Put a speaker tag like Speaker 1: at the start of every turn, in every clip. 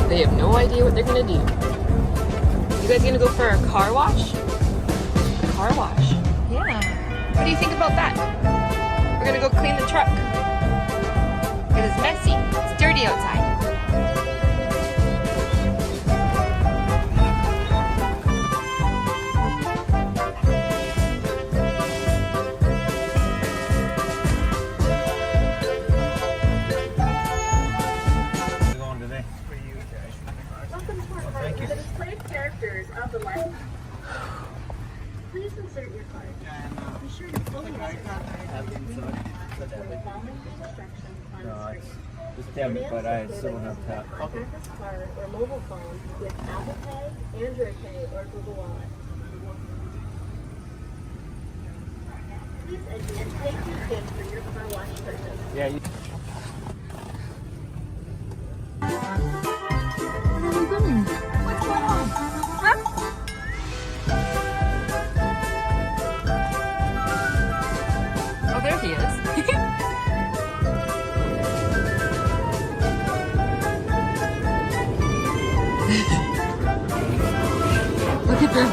Speaker 1: They have no idea what they're gonna do. You guys gonna go for a car wash? A car wash. Yeah. What do you think about that? We're gonna go clean the truck. Because it's messy. It's dirty outside.
Speaker 2: The displayed characters of the light. Please insert your card. Be sure to fully insert your card when the following instructions on the screen.
Speaker 3: Just tell me, but I still won't have tap.
Speaker 2: Contact this card or mobile phone with Apple Pay, Android Pay, or Google Wallet. Please enter and take your PIN for your car wash purchase.
Speaker 3: Yeah. You
Speaker 1: What are we doing? What's going on? Huh? Oh, there he is. Look at them.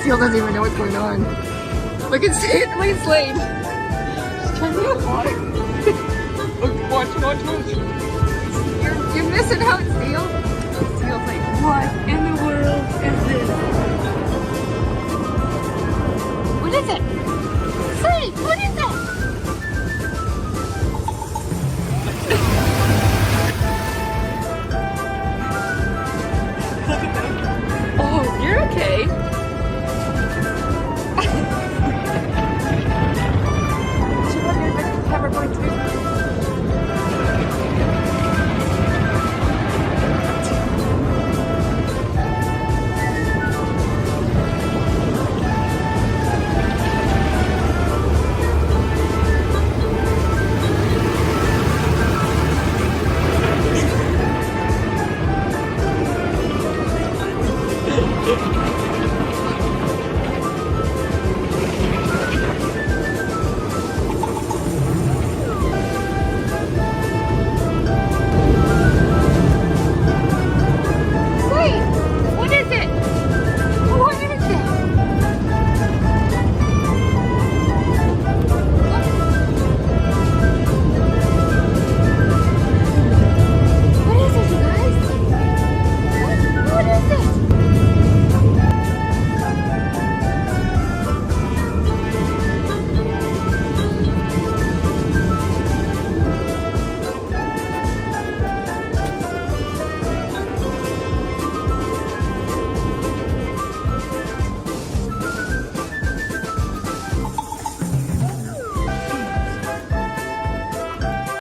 Speaker 1: Steele doesn't even know what's going on. Look at Slade. Look at Slade. She's trying to get water. Look, watch. You're missing out, Steele. Steele's like, what in the world is this? What is it?